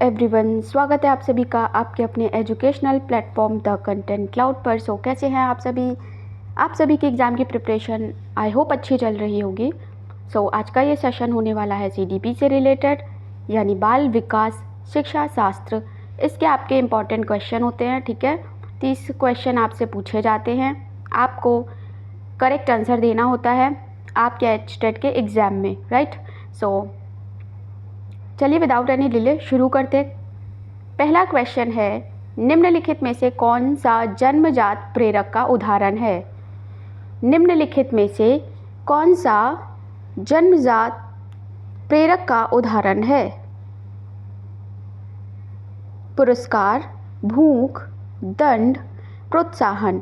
Everyone, स्वागत है आप सभी का आपके अपने educational platform the content cloud पर। सो कैसे हैं आप सभी की एग्ज़ाम की प्रिपरेशन आई होप अच्छी चल रही होगी। सो आज का ये सेशन होने वाला है सीडीपी से रिलेटेड, यानी बाल विकास शिक्षा शास्त्र। इसके आपके इम्पॉर्टेंट क्वेश्चन होते हैं, ठीक है। 30 क्वेश्चन आपसे पूछे जाते हैं, आपको करेक्ट आंसर देना होता है आपके एचटेट के एग्ज़ाम में, राइट। सो चलिए विदाउट एनी डिले शुरू करते। पहला क्वेश्चन है, निम्नलिखित में से कौन सा जन्मजात प्रेरक का उदाहरण है। निम्नलिखित में से कौन सा जन्मजात प्रेरक का उदाहरण है। पुरस्कार, भूख, दंड, प्रोत्साहन।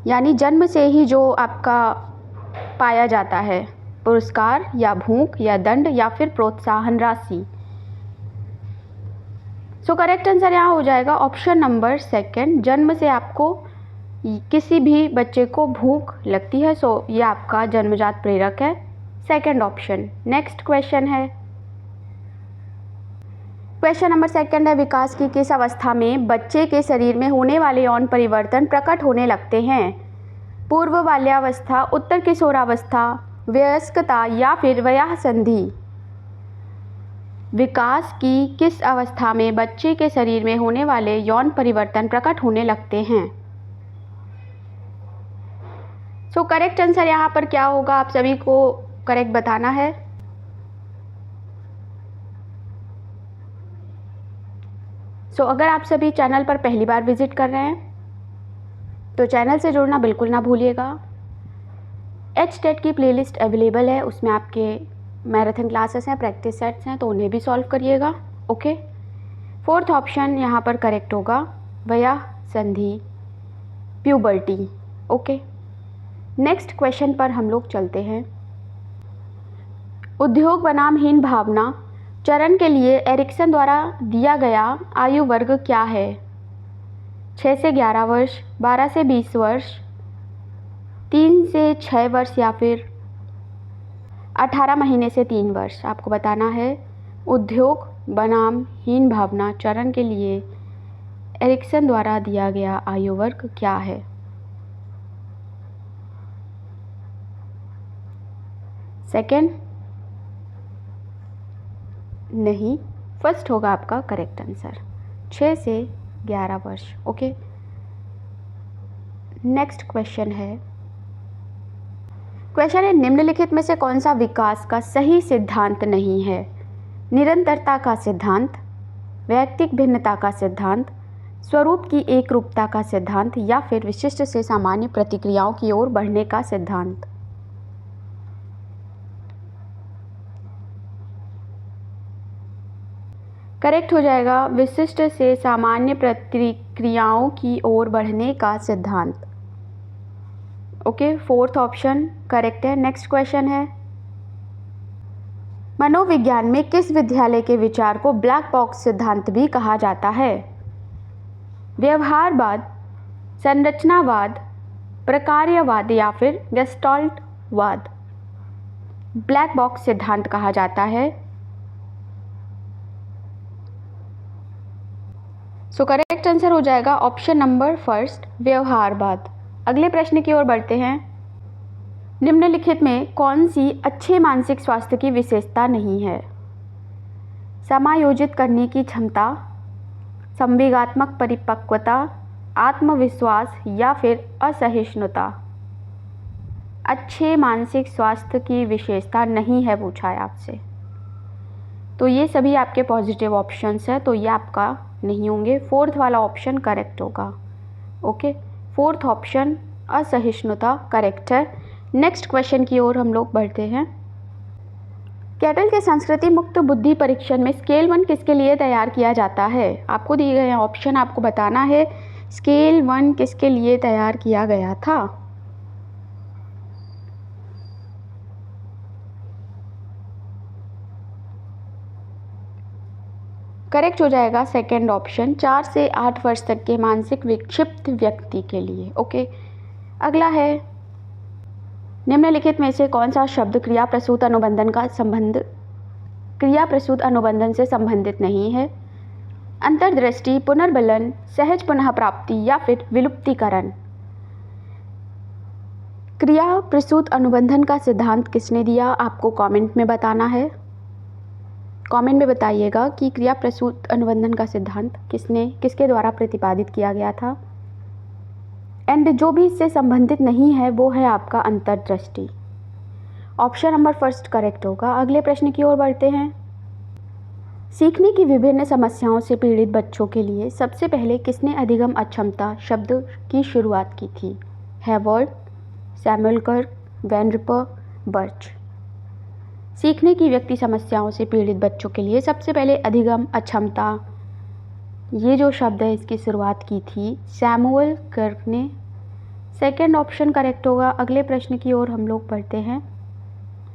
यानी जन्म से ही जो आपका पाया जाता है, पुरस्कार या भूख या दंड या फिर प्रोत्साहन राशि। सो करेक्ट आंसर यहाँ हो जाएगा ऑप्शन नंबर सेकंड। जन्म से आपको किसी भी बच्चे को भूख लगती है, सो ये आपका जन्मजात प्रेरक है, सेकंड ऑप्शन। नेक्स्ट क्वेश्चन है, क्वेश्चन नंबर सेकंड है, विकास की किस अवस्था में बच्चे के शरीर में होने वाले यौन परिवर्तन प्रकट होने लगते हैं। पूर्व बाल्यावस्था, उत्तर किशोरावस्था, वयस्कता या फिर वयःसंधि। विकास की किस अवस्था में बच्चे के शरीर में होने वाले यौन परिवर्तन प्रकट होने लगते हैं। सो करेक्ट आंसर यहाँ पर क्या होगा, आप सभी को करेक्ट बताना है। सो अगर आप सभी चैनल पर पहली बार विजिट कर रहे हैं तो चैनल से जुड़ना बिल्कुल ना भूलिएगा। एचटेट की प्लेलिस्ट अवेलेबल है, उसमें आपके मैराथन क्लासेस हैं, प्रैक्टिस सेट्स हैं, तो उन्हें भी सॉल्व करिएगा, ओके। फोर्थ ऑप्शन यहाँ पर करेक्ट होगा, वयःसंधि, प्यूबर्टी, ओके। नेक्स्ट क्वेश्चन पर हम लोग चलते हैं। उद्योग बनाम हीन भावना चरण के लिए एरिक्सन द्वारा दिया गया आयु वर्ग क्या है। 6 से 11 वर्ष, 12 से 20 वर्ष, 3 से 6 वर्ष या फिर 18 महीने से 3 वर्ष। आपको बताना है उद्योग बनाम हीन भावना चरण के लिए एरिक्सन द्वारा दिया गया आयु वर्ग क्या है। सेकंड नहीं, फर्स्ट होगा आपका करेक्ट आंसर, 6 से 11 वर्ष, ओके। नेक्स्ट क्वेश्चन है, क्वेश्चन है, निम्नलिखित में से कौन सा विकास का सही सिद्धांत नहीं है। निरंतरता का सिद्धांत, वैयक्तिक भिन्नता का सिद्धांत, स्वरूप की एकरूपता का सिद्धांत या फिर विशिष्ट से सामान्य प्रतिक्रियाओं की ओर बढ़ने का सिद्धांत। करेक्ट हो जाएगा विशिष्ट से सामान्य प्रतिक्रियाओं की ओर बढ़ने का सिद्धांत, ओके। फोर्थ ऑप्शन करेक्ट है। नेक्स्ट क्वेश्चन है, मनोविज्ञान में किस विद्यालय के विचार को ब्लैक बॉक्स सिद्धांत भी कहा जाता है। व्यवहारवाद, संरचनावाद, प्रकार्यवाद या फिर गेस्टाल्टवाद। ब्लैक बॉक्स सिद्धांत कहा जाता है। सो करेक्ट आंसर हो जाएगा ऑप्शन नंबर फर्स्ट, व्यवहारवाद। अगले प्रश्न की ओर बढ़ते हैं। निम्नलिखित में कौन सी अच्छे मानसिक स्वास्थ्य की विशेषता नहीं है। समायोजित करने की क्षमता, संवेगात्मक परिपक्वता, आत्मविश्वास या फिर असहिष्णुता। अच्छे मानसिक स्वास्थ्य की विशेषता नहीं है पूछा है आपसे, तो ये सभी आपके पॉजिटिव ऑप्शंस हैं, तो ये आपका नहीं होंगे। फोर्थ वाला ऑप्शन करेक्ट होगा, ओके। फोर्थ ऑप्शन असहिष्णुता करेक्ट है। नेक्स्ट क्वेश्चन की ओर हम लोग बढ़ते हैं। कैटल के संस्कृति मुक्त बुद्धि परीक्षण में स्केल 1 किसके लिए तैयार किया जाता है। आपको दिए गए ऑप्शन, आपको बताना है स्केल 1 किसके लिए तैयार किया गया था। करेक्ट हो जाएगा सेकंड ऑप्शन, 4 से 8 वर्ष तक के मानसिक विक्षिप्त व्यक्ति के लिए, ओके। अगला है, निम्नलिखित में से कौन सा शब्द क्रिया प्रसूत अनुबंधन से संबंधित नहीं है। अंतर्दृष्टि, पुनर्बलन, सहज पुनः प्राप्ति या फिर विलुप्तीकरण। क्रिया प्रसूत अनुबंधन का सिद्धांत किसने दिया, आपको कमेंट में बताना है। कमेंट में बताइएगा कि क्रिया प्रसूत अनुबंधन का सिद्धांत किसके द्वारा प्रतिपादित किया गया था। एंड जो भी इससे संबंधित नहीं है वो है आपका अंतर्दृष्टि। ऑप्शन नंबर फर्स्ट करेक्ट होगा। अगले प्रश्न की ओर बढ़ते हैं। सीखने की विभिन्न समस्याओं से पीड़ित बच्चों के लिए सबसे पहले किसने अधिगम अक्षमता शब्द की शुरुआत की थी। हैवर्ड, सैमुअल कर्क, वैन रिपर, बर्च। सीखने की व्यक्ति समस्याओं से पीड़ित बच्चों के लिए सबसे पहले अधिगम अक्षमता, ये जो शब्द है इसकी शुरुआत की थी सैमुअल कर्क ने। सेकंड ऑप्शन करेक्ट होगा। अगले प्रश्न की ओर हम लोग बढ़ते हैं।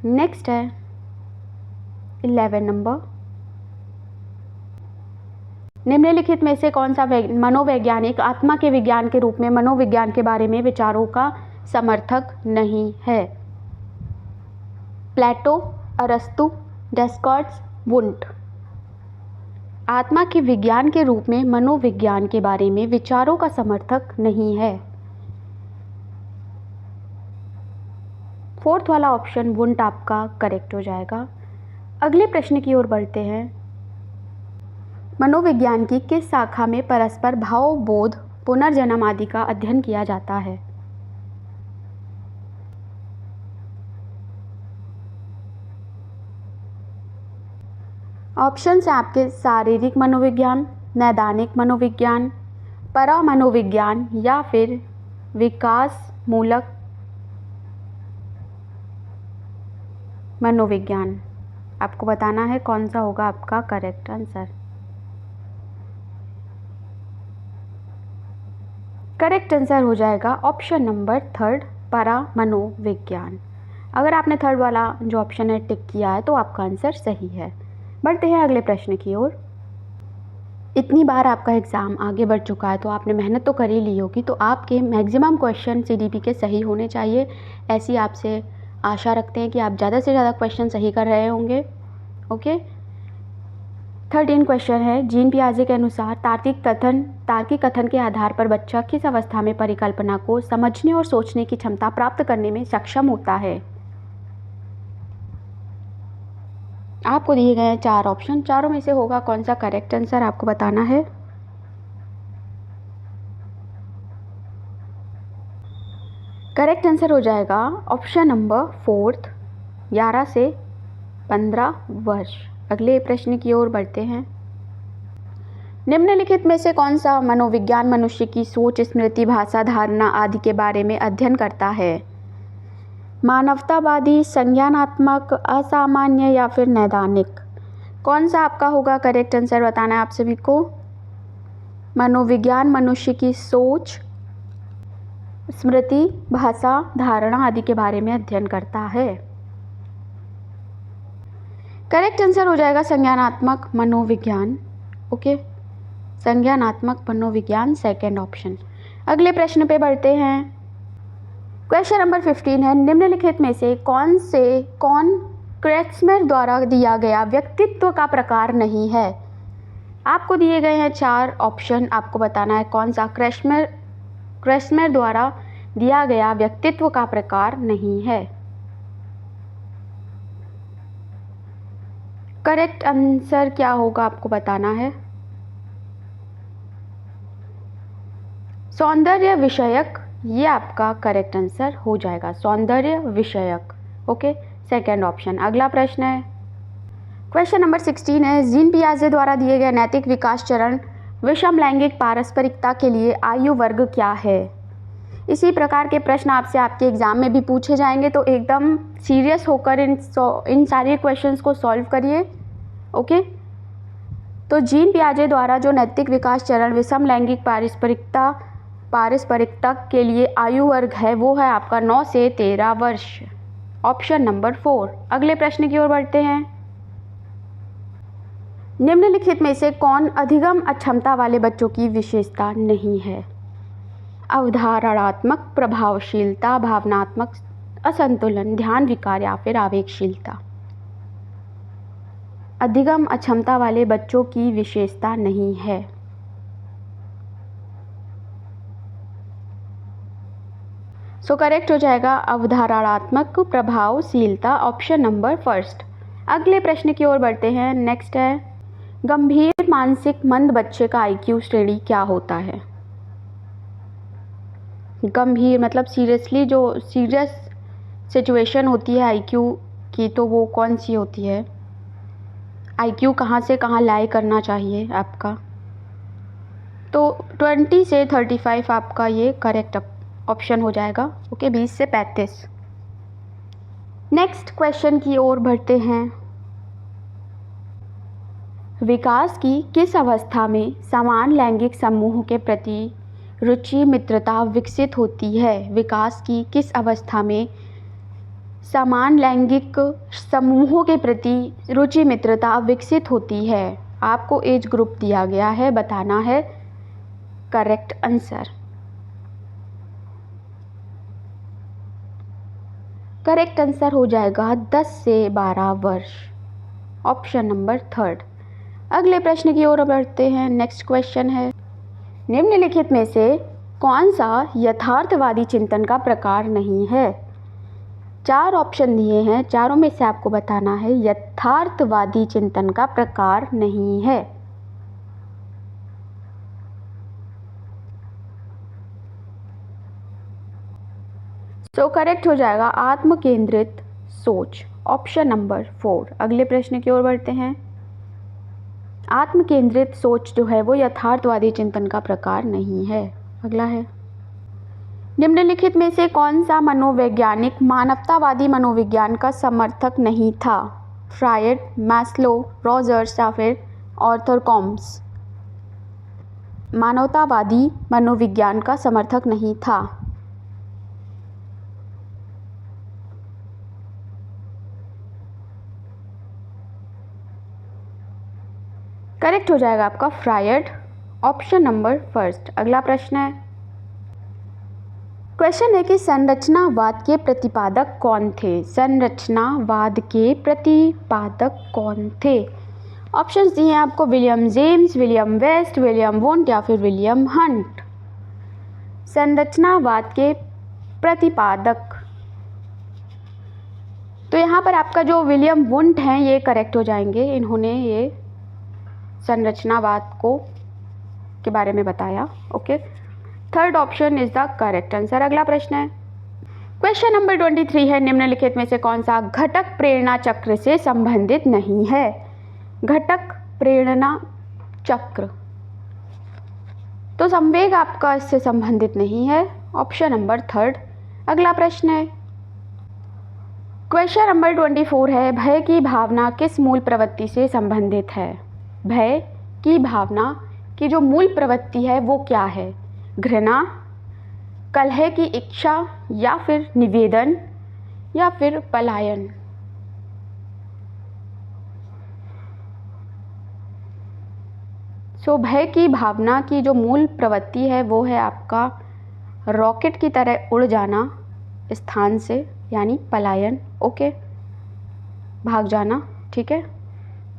नेक्स्ट है 11 नंबर। निम्नलिखित में से कौन सा मनोवैज्ञानिक आत्मा के विज्ञान के रूप में मनोविज्ञान के बारे में विचारों का समर्थक नहीं है। प्लेटो, अरस्तु, डेस्कार्ट्स, वुंट। आत्मा के विज्ञान के रूप में मनोविज्ञान के बारे में विचारों का समर्थक नहीं है। फोर्थ वाला ऑप्शन वुंट आपका करेक्ट हो जाएगा। अगले प्रश्न की ओर बढ़ते हैं। मनोविज्ञान की किस शाखा में परस्पर भाव, बोध, पुनर्जन्म आदि का अध्ययन किया जाता है। ऑप्शंस हैं आपके शारीरिक मनोविज्ञान, नैदानिक मनोविज्ञान, परामनोविज्ञान या फिर विकास मूलक मनोविज्ञान। आपको बताना है कौन सा होगा आपका करेक्ट आंसर। करेक्ट आंसर हो जाएगा ऑप्शन नंबर थर्ड, परामनोविज्ञान। अगर आपने थर्ड वाला जो ऑप्शन है टिक किया है तो आपका आंसर सही है। बढ़ते हैं अगले प्रश्न की ओर। इतनी बार आपका एग्ज़ाम आगे बढ़ चुका है तो आपने मेहनत तो कर ही ली होगी, तो आपके मैक्सिमम क्वेश्चन सीडीपी के सही होने चाहिए। ऐसी आपसे आशा रखते हैं कि आप ज़्यादा से ज़्यादा क्वेश्चन सही कर रहे होंगे। ओके, 13 क्वेश्चन है। जीन पियाजे के अनुसार तार्किक कथन के आधार पर बच्चा किस अवस्था में परिकल्पना को समझने और सोचने की क्षमता प्राप्त करने में सक्षम होता है। आपको दिए गए हैं 4 ऑप्शन, चारों में से होगा कौन सा करेक्ट आंसर आपको बताना है। करेक्ट आंसर हो जाएगा ऑप्शन नंबर फोर्थ, 11 से 15 वर्ष। अगले प्रश्न की ओर बढ़ते हैं। निम्नलिखित में से कौन सा मनोविज्ञान मनुष्य की सोच, स्मृति, भाषा, धारणा आदि के बारे में अध्ययन करता है। मानवतावादी, संज्ञानात्मक, असामान्य या फिर नैदानिक। कौन सा आपका होगा करेक्ट आंसर बताना है आप सभी को। मनोविज्ञान मनुष्य की सोच, स्मृति, भाषा, धारणा आदि के बारे में अध्ययन करता है। करेक्ट आंसर हो जाएगा संज्ञानात्मक मनोविज्ञान। ओके, संज्ञानात्मक मनोविज्ञान सेकंड ऑप्शन। अगले प्रश्न पे बढ़ते हैं। क्वेश्चन नंबर 15 है। निम्नलिखित में से कौन क्रेट्समर द्वारा दिया गया व्यक्तित्व का प्रकार नहीं है। आपको दिए गए हैं 4 ऑप्शन, आपको बताना है कौन सा क्रेट्समर द्वारा दिया गया व्यक्तित्व का प्रकार नहीं है। करेक्ट आंसर क्या होगा आपको बताना है। सौंदर्य विषयक, ये आपका करेक्ट आंसर हो जाएगा, सौंदर्य विषयक। Okay, second option. अगला प्रश्न है। क्वेश्चन नंबर 16 है। जीन पियाजे द्वारा दिए गए नैतिक विकास चरण विषम लैंगिक पारस्परिकता के लिए आयु वर्ग क्या है। इसी प्रकार के प्रश्न आपसे आपके एग्जाम में भी पूछे जाएंगे, तो एकदम सीरियस होकर इन सारे क्वेश्चंस को सॉल्व करिए। ओके, तो जीन पियाजे द्वारा जो नैतिक विकास चरण विषम लैंगिक पारस्परिकता के लिए आयु वर्ग है वो है आपका 9 से 13 वर्ष। Option number 4। अगले प्रश्न की ओर बढ़ते हैं। निम्नलिखित में से कौन अधिगम अक्षमता वाले बच्चों की विशेषता नहीं है। अवधारणात्मक प्रभावशीलता, भावनात्मक असंतुलन, ध्यान विकार या फिर आवेगशीलता। अधिगम अक्षमता वाले बच्चों की विशेषता नहीं है। सो करेक्ट हो जाएगा अवधारणात्मक प्रभावशीलता, ऑप्शन नंबर फर्स्ट। अगले प्रश्न की ओर बढ़ते हैं। नेक्स्ट है, गंभीर मानसिक मंद बच्चे का आईक्यू श्रेणी क्या होता है? गंभीर मतलब सीरियसली, जो सीरियस सिचुएशन होती है आईक्यू की, तो वो कौन सी होती है? आईक्यू कहाँ से कहाँ लाई करना चाहिए आपका? तो 20 से 35 आपका ये करेक्ट ऑप्शन हो जाएगा। ओके, 20 से 35। नेक्स्ट क्वेश्चन की ओर बढ़ते हैं। विकास की किस अवस्था में समान लैंगिक समूह के प्रति रुचि मित्रता विकसित होती है? विकास की किस अवस्था में समान लैंगिक समूहों के प्रति रुचि मित्रता विकसित होती है? आपको एज ग्रुप दिया गया है, बताना है करेक्ट आंसर। करेक्ट आंसर हो जाएगा 10 से 12 वर्ष, ऑप्शन नंबर थर्ड। अगले प्रश्न की ओर बढ़ते हैं। नेक्स्ट क्वेश्चन है, निम्नलिखित में से कौन सा यथार्थवादी चिंतन का प्रकार नहीं है? 4 ऑप्शन दिए हैं, चारों में से आपको बताना है यथार्थवादी चिंतन का प्रकार नहीं है। तो करेक्ट हो जाएगा आत्म केंद्रित सोच, ऑप्शन नंबर 4। अगले प्रश्न की ओर बढ़ते हैं। आत्म केंद्रित सोच जो है वो यथार्थवादी चिंतन का प्रकार नहीं है। अगला है, निम्नलिखित में से कौन सा मनोवैज्ञानिक मानवतावादी मनोविज्ञान का समर्थक नहीं था? फ्रायड, मैस्लो, रॉजर्स या फिर आर्थर कॉम्स। मानवतावादी मनोविज्ञान का समर्थक नहीं था। करेक्ट हो जाएगा आपका फ्रायड, ऑप्शन नंबर फर्स्ट। अगला प्रश्न है, क्वेश्चन है कि संरचनावाद के प्रतिपादक कौन थे? संरचनावाद के प्रतिपादक कौन थे? ऑप्शंस दिए हैं आपको, William James, William West, William Wundt या फिर विलियम हंट। संरचनावाद के प्रतिपादक, तो यहाँ पर आपका जो विलियम वुंट हैं ये करेक्ट हो जाएंगे। इन्होंने ये संरचनावाद को के बारे में बताया। Okay, third option is the correct answer. अगला प्रश्न है, क्वेश्चन नंबर 23 है, निम्नलिखित में से कौन सा घटक प्रेरणा चक्र से संबंधित नहीं है? घटक प्रेरणा चक्र, तो संवेग आपका इससे संबंधित नहीं है, ऑप्शन नंबर थर्ड। अगला प्रश्न है, क्वेश्चन नंबर 24 है, भय की भावना किस मूल प्रवृत्ति से संबंधित है? भय की भावना की जो मूल प्रवृत्ति है वो क्या है? घृणा, कलह की इच्छा या फिर निवेदन या फिर पलायन? सो भय की भावना की जो मूल प्रवृत्ति है वो है आपका रॉकेट की तरह उड़ जाना स्थान से, यानी पलायन। ओके, भाग जाना, ठीक है।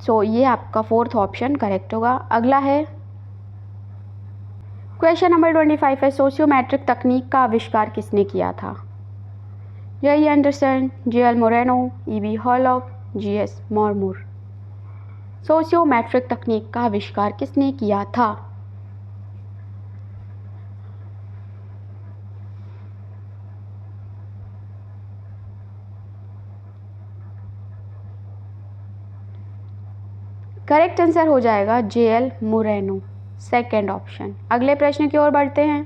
सो ये आपका फोर्थ ऑप्शन करेक्ट होगा। अगला है, क्वेश्चन नंबर 25 है, सोशियोमेट्रिक तकनीक का आविष्कार किसने किया था? जे एंडरसन, जे मोरेनो, ई हॉलॉक, जी मॉर्मूर। सोशियोमेट्रिक तकनीक का आविष्कार किसने किया था? करेक्ट आंसर हो जाएगा जे मोरेनो, सेकेंड ऑप्शन। अगले प्रश्न की ओर बढ़ते हैं।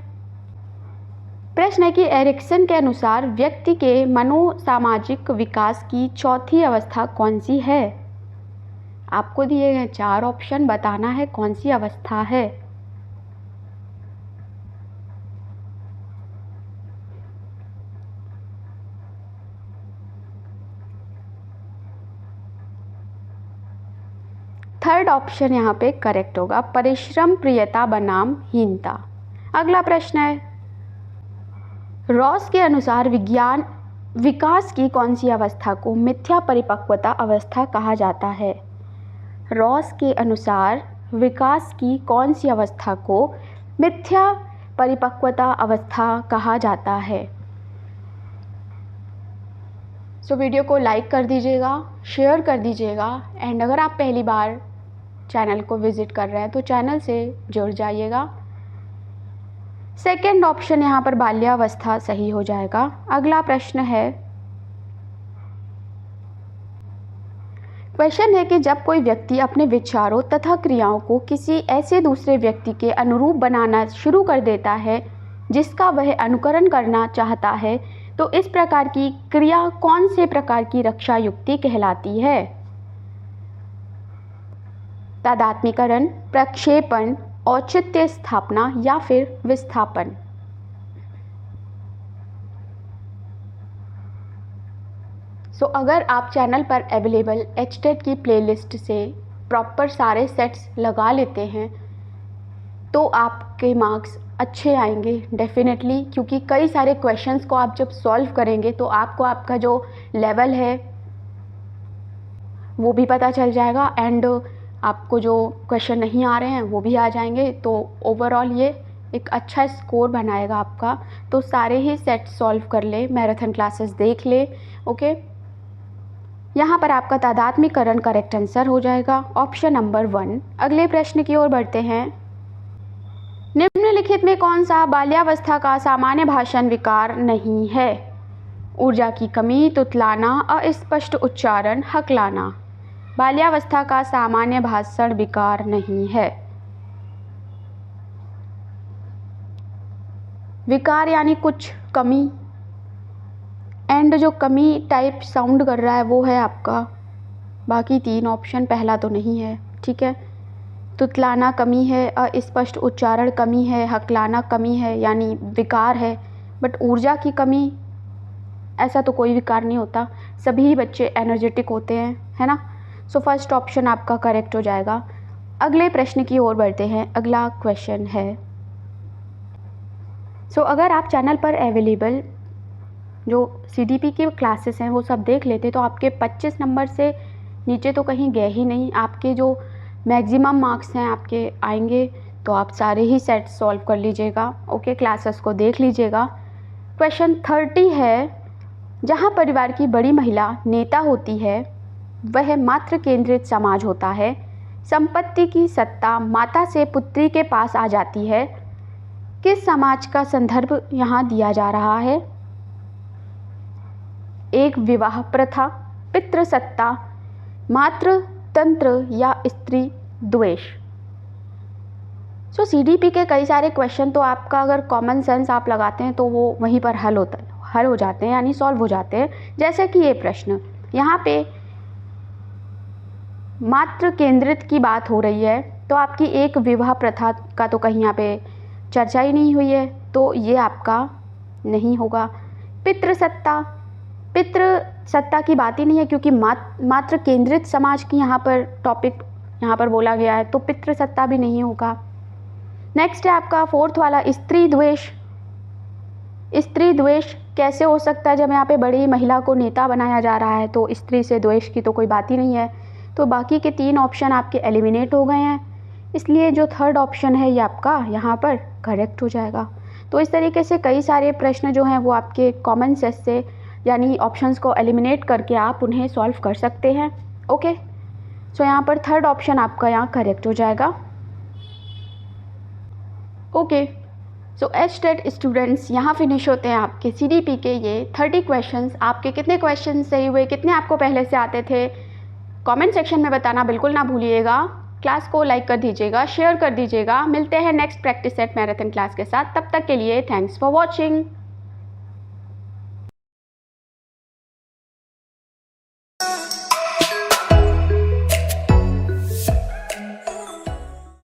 प्रश्न है कि एरिक्सन के अनुसार व्यक्ति के मनोसामाजिक विकास की चौथी अवस्था कौन सी है? आपको दिए गए 4 ऑप्शन, बताना है कौन सी अवस्था है। थर्ड ऑप्शन यहाँ पे करेक्ट होगा, परिश्रम, प्रियता बनाम हीनता। अगला प्रश्न है, रॉस के अनुसार विज्ञान विकास की कौन सी अवस्था को मिथ्या परिपक्वता अवस्था कहा जाता है? रॉस के अनुसार विकास की कौन सी अवस्था को मिथ्या परिपक्वता अवस्था कहा जाता है? सो वीडियो को लाइक कर दीजिएगा, शेयर कर दीजिएगा एंड अगर आप पहली बार चैनल को विज़िट कर रहे हैं तो चैनल से जुड़ जाइएगा। सेकंड ऑप्शन यहाँ पर बाल्यावस्था सही हो जाएगा। अगला प्रश्न है, क्वेश्चन है कि जब कोई व्यक्ति अपने विचारों तथा क्रियाओं को किसी ऐसे दूसरे व्यक्ति के अनुरूप बनाना शुरू कर देता है जिसका वह अनुकरण करना चाहता है, तो इस प्रकार की क्रिया कौन से प्रकार की रक्षा युक्ति कहलाती है? तादात्म्यकरण, प्रक्षेपण, औचित्य स्थापना या फिर विस्थापन? अगर आप चैनल पर अवेलेबल एचटेट की प्लेलिस्ट से प्रॉपर सारे सेट्स लगा लेते हैं तो आपके मार्क्स अच्छे आएंगे डेफिनेटली, क्योंकि कई सारे क्वेश्चंस को आप जब सॉल्व करेंगे तो आपको आपका जो लेवल है वो भी पता चल जाएगा एंड आपको जो क्वेश्चन नहीं आ रहे हैं वो भी आ जाएंगे। तो ओवरऑल ये एक अच्छा स्कोर बनाएगा आपका। तो सारे ही सेट सॉल्व कर ले, मैराथन क्लासेस देख ले। ओके, यहाँ पर आपका तादात्म्यकरण करेक्ट आंसर हो जाएगा, ऑप्शन नंबर 1। अगले प्रश्न की ओर बढ़ते हैं। निम्नलिखित में कौन सा बाल्यावस्था का सामान्य भाषण विकार नहीं है? ऊर्जा की कमी, तुतलाना, अस्पष्ट उच्चारण, हकलाना। बाल्यावस्था का सामान्य भाषण विकार नहीं है। विकार यानी कुछ कमी एंड जो कमी टाइप साउंड कर रहा है वो है आपका, बाकी 3 ऑप्शन पहला तो नहीं है। ठीक है, तुतलाना कमी है, अस्पष्ट उच्चारण कमी है, हकलाना कमी है यानी विकार है। बट ऊर्जा की कमी ऐसा तो कोई विकार नहीं होता, सभी बच्चे एनर्जेटिक होते हैं, है ना। सो फर्स्ट ऑप्शन आपका करेक्ट हो जाएगा। अगले प्रश्न की ओर बढ़ते हैं। अगला क्वेश्चन है, अगर आप चैनल पर अवेलेबल जो CDP की क्लासेस हैं वो सब देख लेते तो आपके 25 नंबर से नीचे तो कहीं गए ही नहीं। आपके जो मैक्सिमम मार्क्स हैं आपके आएंगे, तो आप सारे ही सेट सॉल्व कर लीजिएगा। ओके, क्लासेस को देख लीजिएगा। क्वेश्चन 30 है, जहाँ परिवार की बड़ी महिला नेता होती है वह मातृ केंद्रित समाज होता है। संपत्ति की सत्ता माता से पुत्री के पास आ जाती है। किस समाज का संदर्भ यहाँ दिया जा रहा है? एक विवाह प्रथा, पितृसत्ता, मातृ तंत्र या स्त्री द्वेष। CDP के कई सारे क्वेश्चन तो आपका अगर कॉमन सेंस आप लगाते हैं तो वो वहीं पर हल हो जाते हैं यानी सॉल्व हो जाते हैं। जैसे कि ये प्रश्न यहाँ पे मातृ केंद्रित की बात हो रही है, तो आपकी एक विवाह प्रथा का तो कहीं यहाँ पे चर्चा ही नहीं हुई है, तो ये आपका नहीं होगा। पितृसत्ता की बात ही नहीं है, क्योंकि मातृ केंद्रित समाज की यहाँ पर टॉपिक यहाँ पर बोला गया है, तो पितृसत्ता भी नहीं होगा। नेक्स्ट है आपका 4th वाला स्त्री द्वेष। स्त्री द्वेष कैसे हो सकता है जब यहाँ पे बड़ी महिला को नेता बनाया जा रहा है? तो स्त्री से द्वेष की तो कोई बात ही नहीं है। तो बाकी के 3 ऑप्शन आपके एलिमिनेट हो गए हैं, इसलिए जो 3rd ऑप्शन है ये आपका यहाँ पर करेक्ट हो जाएगा। तो इस तरीके से कई सारे प्रश्न जो हैं वो आपके कॉमन सेंस से यानी ऑप्शंस को एलिमिनेट करके आप उन्हें सॉल्व कर सकते हैं। ओके, यहाँ पर 3rd ऑप्शन आपका यहाँ करेक्ट हो जाएगा। ओके, एचटेट स्टूडेंट्स यहाँ फिनिश होते हैं आपके CDP के ये 30 क्वेश्चंस। आपके कितने क्वेश्चन सही हुए, कितने आपको पहले से आते थे, कमेंट सेक्शन में बताना बिल्कुल ना भूलिएगा। क्लास को लाइक कर दीजिएगा, शेयर कर दीजिएगा। मिलते हैं next practice set marathon class के साथ। तब तक के लिए थैंक्स फॉर वॉचिंग।